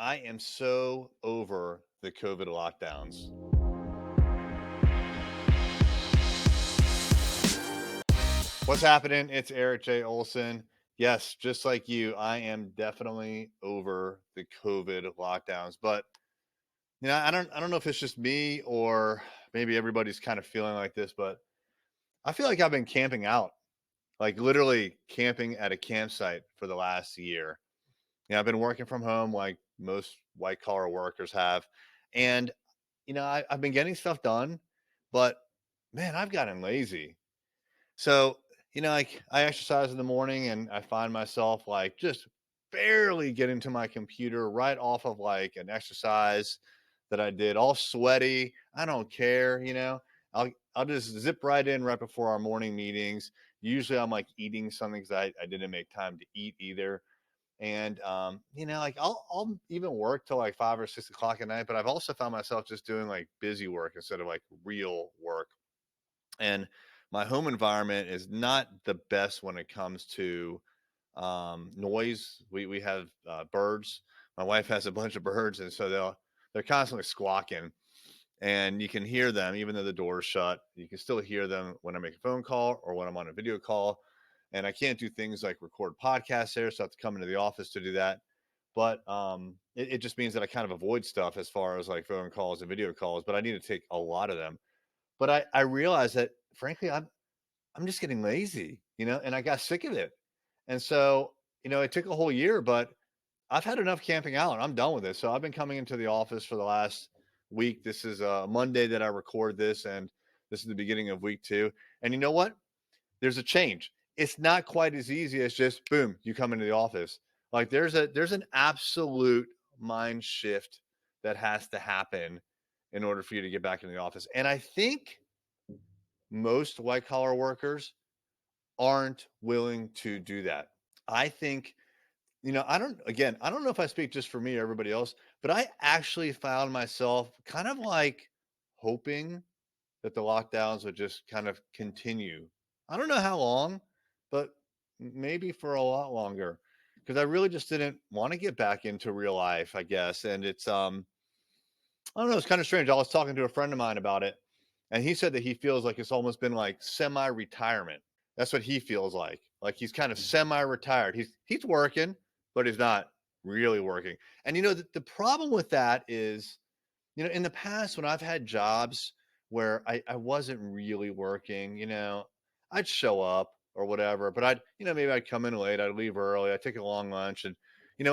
I am so over the COVID lockdowns. What's happening? It's Eric J. Olson. Yes, just like you, I am definitely over the COVID lockdowns. But I don't know if it's just me or maybe everybody's kind of feeling like this, but I feel like I've been camping out, like literally camping at a campsite for the last year. I've been working from home like most white collar workers have. And I've been getting stuff done, but man, I've gotten lazy. So, like I exercise in the morning and I find myself like just barely getting to my computer right off of like an exercise that I did, all sweaty. I don't care. I'll just zip right in right before our morning meetings. Usually I'm like eating something because I didn't make time to eat either. And like I'll even work till like 5 or 6 o'clock at night, but I've also found myself just doing like busy work instead of like real work. And my home environment is not the best when it comes to noise. We have birds. My wife has a bunch of birds, and so they're constantly squawking, and you can hear them even though the door is shut. You can still hear them when I make a phone call or when I'm on a video call. And I can't do things like record podcasts there, so I have to come into the office to do that. But it just means that I kind of avoid stuff as far as like phone calls and video calls. But I need to take a lot of them. But I realize that frankly I'm just getting lazy, and I got sick of it. And so, it took a whole year, but I've had enough camping out. I'm done with it. So I've been coming into the office for the last week. This is Monday that I record this, and this is the beginning of week 2. And you know what? There's a change. It's not quite as easy as just boom, you come into the office. Like there's an absolute mind shift that has to happen in order for you to get back into the office. And I think most white collar workers aren't willing to do that. I think, I don't know if I speak just for me or everybody else, but I actually found myself kind of like hoping that the lockdowns would just kind of continue. I don't know how long, but maybe for a lot longer because I really just didn't want to get back into real life, I guess. And it's I don't know, it's kind of strange. I was talking to a friend of mine about it, and he said that he feels like it's almost been like semi-retirement. That's what he feels like. Like he's kind of semi-retired. He's working, but he's not really working. And the problem with that is, in the past when I've had jobs where I wasn't really working, I'd show up or whatever, but maybe I'd come in late, I'd leave early, I'd take a long lunch. And,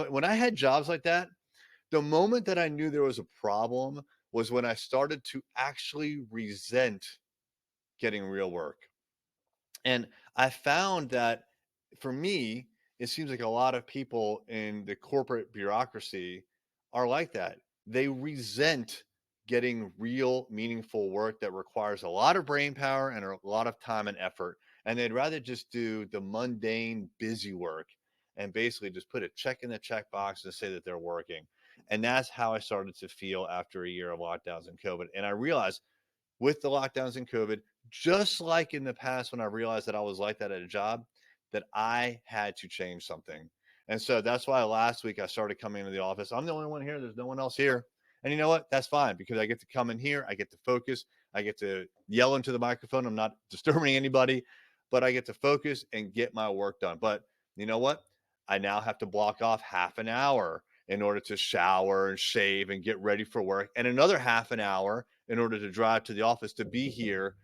when I had jobs like that, the moment that I knew there was a problem was when I started to actually resent getting real work. And I found that for me, it seems like a lot of people in the corporate bureaucracy are like that. They resent getting real, meaningful work that requires a lot of brain power and a lot of time and effort. And they'd rather just do the mundane, busy work and basically just put a check in the checkbox and say that they're working. And that's how I started to feel after a year of lockdowns and COVID. And I realized with the lockdowns and COVID, just like in the past when I realized that I was like that at a job, that I had to change something. And so that's why last week I started coming into the office. I'm the only one here. There's no one else here. And you know what? That's fine because I get to come in here. I get to focus. I get to yell into the microphone. I'm not disturbing anybody, but I get to focus and get my work done. But you know what? I now have to block off half an hour in order to shower and shave and get ready for work, and another half an hour in order to drive to the office to be here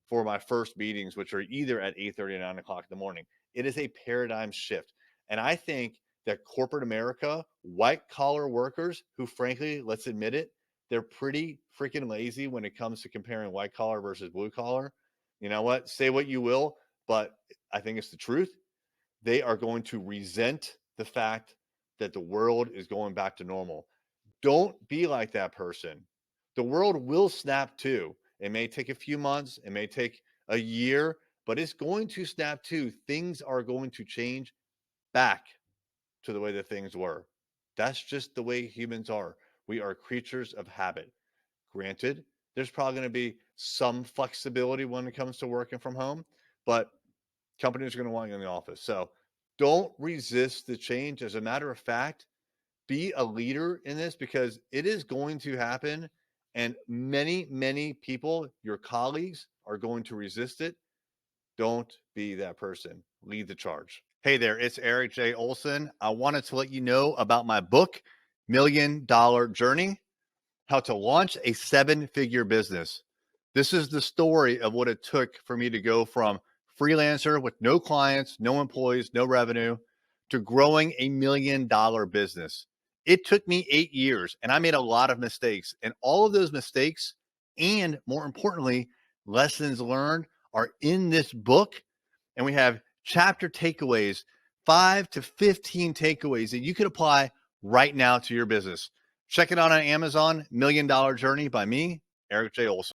for my first meetings, which are either at 8:30 or 9 o'clock in the morning. It is a paradigm shift. And I think that corporate America, white collar workers who, frankly, let's admit it, they're pretty freaking lazy when it comes to comparing white collar versus blue collar. You know what? Say what you will, but I think it's the truth. They are going to resent the fact that the world is going back to normal. Don't be like that person. The world will snap too. It may take a few months, it may take a year, but it's going to snap too. Things are going to change back to the way that things were. That's just the way humans are. We are creatures of habit. Granted, there's probably going to be some flexibility when it comes to working from home, but companies are going to want you in the office. So don't resist the change. As a matter of fact, be a leader in this because it is going to happen. And many, many people, your colleagues, are going to resist it. Don't be that person. Lead the charge. Hey there, it's Erik J. Olson. I wanted to let you know about my book, $1,000,000 Journey: How to Launch a Seven-Figure Business. This is the story of what it took for me to go from freelancer with no clients, no employees, no revenue, to growing a $1,000,000 business. It took me 8 years and I made a lot of mistakes. And all of those mistakes, and more importantly, lessons learned, are in this book. And we have chapter takeaways, 5 to 15 takeaways that you can apply right now to your business. Check it out on Amazon, $1,000,000 Journey by me, Erik J. Olson.